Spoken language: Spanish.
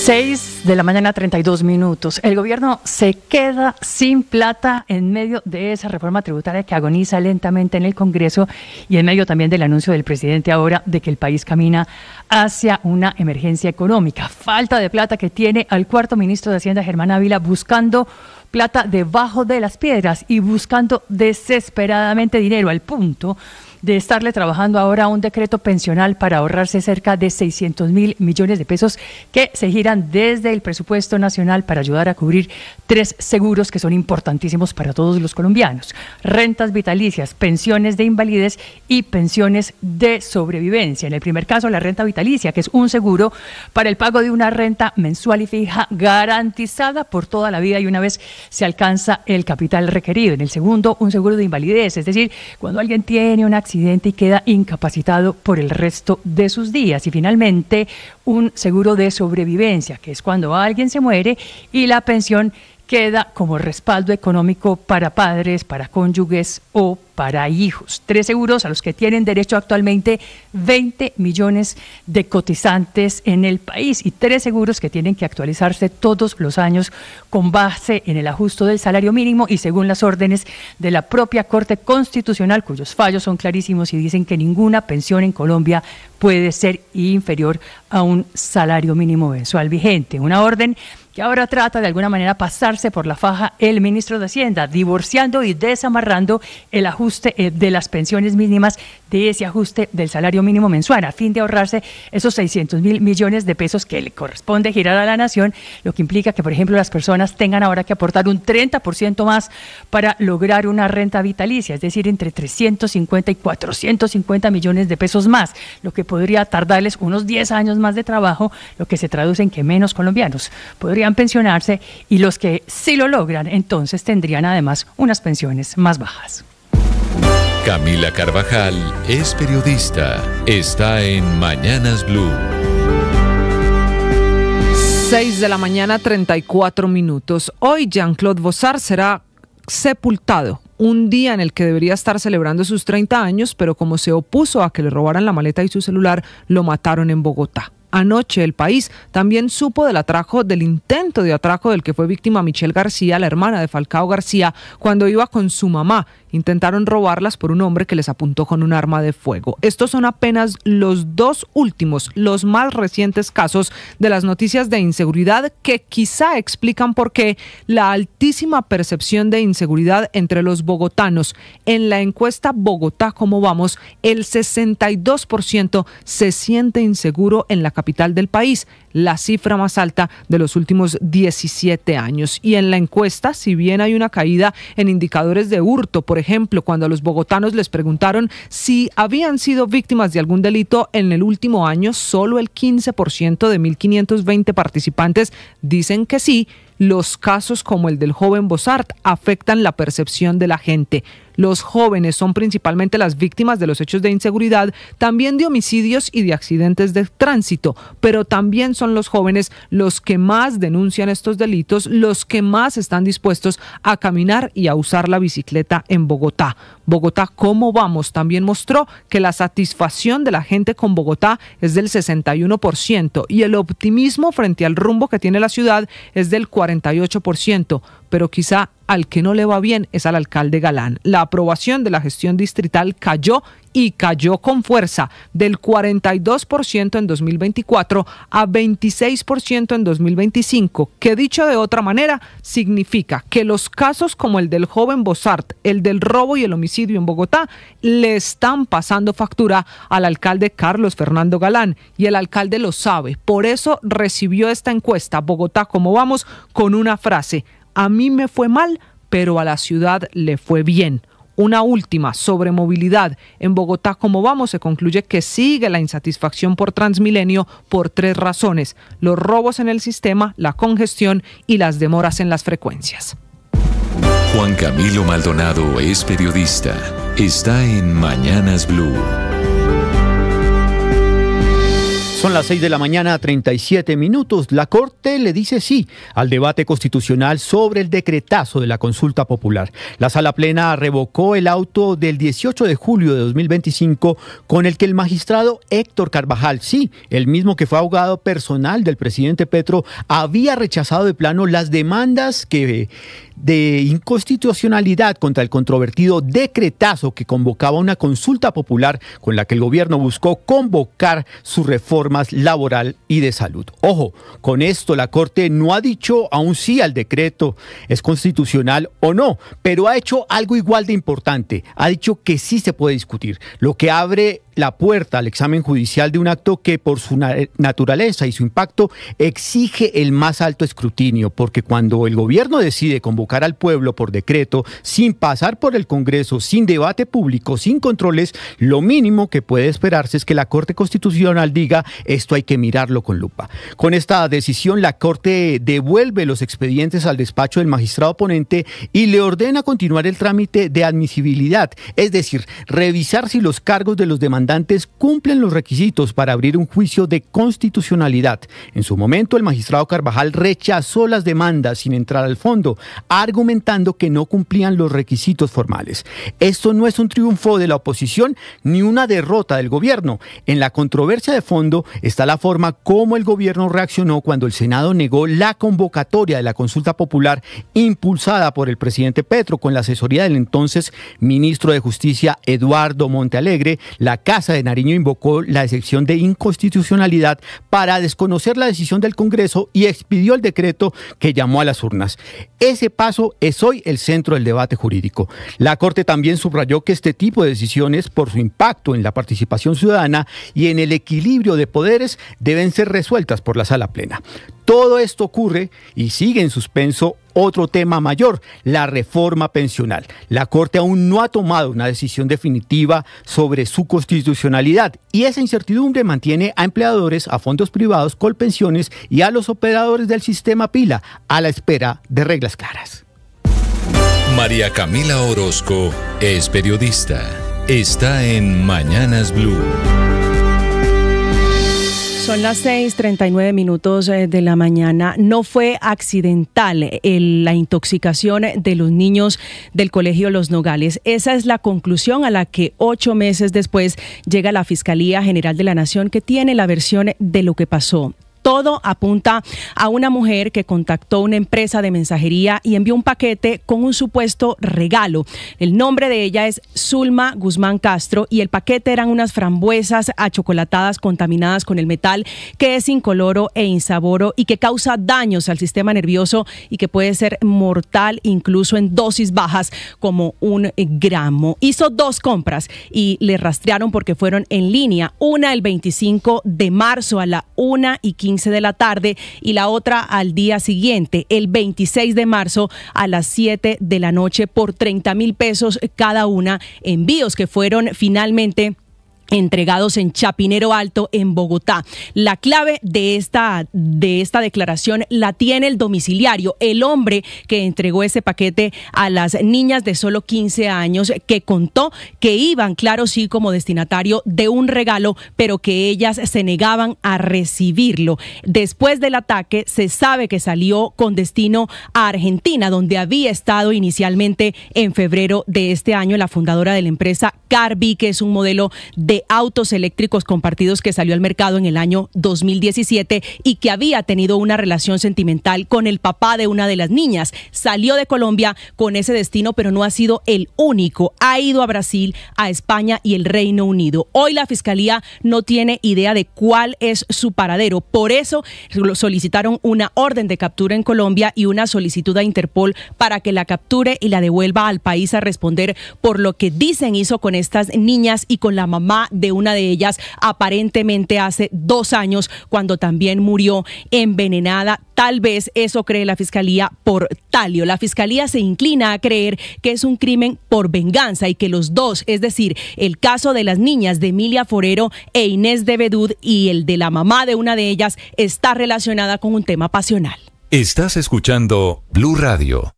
6 de la mañana, 32 minutos. El gobierno se queda sin plata en medio de esa reforma tributaria que agoniza lentamente en el Congreso y en medio también del anuncio del presidente ahora de que el país camina hacia una emergencia económica. Falta de plata que tiene al cuarto ministro de Hacienda, Germán Ávila, buscando plata debajo de las piedras y buscando desesperadamente dinero, al punto de estarle trabajando ahora a un decreto pensional para ahorrarse cerca de 600.000 millones de pesos que se giran desde el presupuesto nacional para ayudar a cubrir 3 seguros que son importantísimos para todos los colombianos: rentas vitalicias, pensiones de invalidez y pensiones de sobrevivencia. En el primer caso, la renta vitalicia, que es un seguro para el pago de una renta mensual y fija garantizada por toda la vida y una vez se alcanza el capital requerido. En el segundo, un seguro de invalidez, es decir, cuando alguien tiene un accidente y queda incapacitado por el resto de sus días. Y finalmente, un seguro de sobrevivencia, que es cuando alguien se muere y la pensión queda como respaldo económico para padres, para cónyuges o para hijos. 3 seguros a los que tienen derecho actualmente 20 millones de cotizantes en el país y 3 seguros que tienen que actualizarse todos los años con base en el ajuste del salario mínimo y según las órdenes de la propia Corte Constitucional, cuyos fallos son clarísimos y dicen que ninguna pensión en Colombia puede ser inferior a un salario mínimo mensual vigente. Una orden que ahora trata de alguna manera pasarse por la faja el ministro de Hacienda, divorciando y desamarrando el ajuste de las pensiones mínimas de ese ajuste del salario mínimo mensual, a fin de ahorrarse esos 600.000 millones de pesos que le corresponde girar a la nación, lo que implica que, por ejemplo, las personas tengan ahora que aportar un 30% más para lograr una renta vitalicia, es decir, entre 350 y 450 millones de pesos más, lo que podría tardarles unos 10 años más de trabajo, lo que se traduce en que menos colombianos podrían pensionarse y los que sí lo logran, entonces tendrían además unas pensiones más bajas. Camila Carvajal es periodista. Está en Mañanas Blue. 6 de la mañana, 34 minutos. Hoy Jean-Claude Bossart será sepultado. Un día en el que debería estar celebrando sus 30 años, pero como se opuso a que le robaran la maleta y su celular, lo mataron en Bogotá. Anoche el país también supo del intento de atraco del que fue víctima Michelle García, la hermana de Falcao García, cuando iba con su mamá. Intentaron robarlas por un hombre que les apuntó con un arma de fuego. Estos son apenas los 2 últimos, los más recientes casos de las noticias de inseguridad que quizá explican por qué la altísima percepción de inseguridad entre los bogotanos. En la encuesta Bogotá, ¿cómo vamos?, el 62% se siente inseguro en la capital del país, la cifra más alta de los últimos 17 años. Y en la encuesta, si bien hay una caída en indicadores de hurto, por ejemplo, cuando a los bogotanos les preguntaron si habían sido víctimas de algún delito en el último año, solo el 15% de 1.520 participantes dicen que sí. Los casos como el del joven Bossart afectan la percepción de la gente. Los jóvenes son principalmente las víctimas de los hechos de inseguridad, también de homicidios y de accidentes de tránsito, pero también son los jóvenes los que más denuncian estos delitos, los que más están dispuestos a caminar y a usar la bicicleta en Bogotá. Bogotá, ¿cómo vamos?, también mostró que la satisfacción de la gente con Bogotá es del 61% y el optimismo frente al rumbo que tiene la ciudad es del 48%, pero quizá al que no le va bien es al alcalde Galán. La aprobación de la gestión distrital cayó y cayó con fuerza, del 42% en 2024 a 26% en 2025, que dicho de otra manera significa que los casos como el del joven Bossart, el del robo y el homicidio en Bogotá, le están pasando factura al alcalde Carlos Fernando Galán y el alcalde lo sabe. Por eso recibió esta encuesta Bogotá, ¿cómo vamos?, con una frase: a mí me fue mal, pero a la ciudad le fue bien. Una última sobre movilidad. En Bogotá, ¿cómo vamos?, se concluye que sigue la insatisfacción por Transmilenio por 3 razones: los robos en el sistema, la congestión y las demoras en las frecuencias. Juan Camilo Maldonado es periodista. Está en Mañanas Blue. Son las las 6 de la mañana, 37 minutos. La Corte le dice sí al debate constitucional sobre el decretazo de la consulta popular. La Sala Plena revocó el auto del 18 de julio de 2025 con el que el magistrado Héctor Carvajal, sí, el mismo que fue abogado personal del presidente Petro, había rechazado de plano las demandas de inconstitucionalidad contra el controvertido decretazo que convocaba una consulta popular con la que el gobierno buscó convocar sus reformas laboral y de salud. Ojo, con esto la Corte no ha dicho aún sí al decreto es constitucional o no, pero ha hecho algo igual de importante. Ha dicho que sí se puede discutir, lo que abre la puerta al examen judicial de un acto que por su naturaleza y su impacto exige el más alto escrutinio, porque cuando el gobierno decide convocar al pueblo por decreto, sin pasar por el Congreso, sin debate público, sin controles, lo mínimo que puede esperarse es que la Corte Constitucional diga esto hay que mirarlo con lupa. Con esta decisión, la Corte devuelve los expedientes al despacho del magistrado ponente y le ordena continuar el trámite de admisibilidad, es decir, revisar si los cargos de los demandantes cumplen los requisitos para abrir un juicio de constitucionalidad. En su momento, el magistrado Carvajal rechazó las demandas sin entrar al fondo, argumentando que no cumplían los requisitos formales. Esto no es un triunfo de la oposición ni una derrota del gobierno. En la controversia de fondo está la forma como el gobierno reaccionó cuando el Senado negó la convocatoria de la consulta popular impulsada por el presidente Petro con la asesoría del entonces ministro de Justicia Eduardo Montealegre. La Casa de Nariño invocó la excepción de inconstitucionalidad para desconocer la decisión del Congreso y expidió el decreto que llamó a las urnas. Ese paso es hoy el centro del debate jurídico. La Corte también subrayó que este tipo de decisiones, por su impacto en la participación ciudadana y en el equilibrio de poderes, deben ser resueltas por la Sala Plena. Todo esto ocurre y sigue en suspenso otro tema mayor, la reforma pensional. La Corte aún no ha tomado una decisión definitiva sobre su constitucionalidad y esa incertidumbre mantiene a empleadores, a fondos privados, Colpensiones y a los operadores del sistema pila a la espera de reglas claras. María Camila Orozco es periodista. Está en Mañanas Blue. Son las 6:39 minutos de la mañana. No fue accidental la intoxicación de los niños del Colegio Los Nogales. Esa es la conclusión a la que 8 meses después llega la Fiscalía General de la Nación, que tiene la versión de lo que pasó. Todo apunta a una mujer que contactó una empresa de mensajería y envió un paquete con un supuesto regalo. El nombre de ella es Zulma Guzmán Castro y el paquete eran unas frambuesas achocolatadas contaminadas con el metal, que es incoloro e insaboro y que causa daños al sistema nervioso y que puede ser mortal incluso en dosis bajas como 1 gramo. Hizo 2 compras y le rastrearon porque fueron en línea. Una el 25 de marzo a la 1:15 de la tarde y la otra al día siguiente, el 26 de marzo a las 7 de la noche por 30,000 pesos cada una. Envíos que fueron finalmente entregados en Chapinero Alto, en Bogotá. La clave de esta declaración la tiene el domiciliario, el hombre que entregó ese paquete a las niñas de solo 15 años, que contó que iban, claro sí, como destinatario de un regalo, pero que ellas se negaban a recibirlo. Después del ataque, se sabe que salió con destino a Argentina, donde había estado inicialmente en febrero de este año. La fundadora de la empresa Carby, que es un modelo de autos eléctricos compartidos que salió al mercado en el año 2017 y que había tenido una relación sentimental con el papá de una de las niñas. Salió de Colombia con ese destino, pero no ha sido el único. Ha ido a Brasil, a España y el Reino Unido. Hoy la Fiscalía no tiene idea de cuál es su paradero. Por eso solicitaron una orden de captura en Colombia y una solicitud a Interpol para que la capture y la devuelva al país a responder por lo que dicen hizo con estas niñas y con la mamá de una de ellas, aparentemente hace 2 años, cuando también murió envenenada. Tal vez eso cree la Fiscalía por talio. La Fiscalía se inclina a creer que es un crimen por venganza y que los dos, es decir, el caso de las niñas de Emilia Forero e Inés de Bedud y el de la mamá de una de ellas, está relacionada con un tema pasional. Estás escuchando Blue Radio.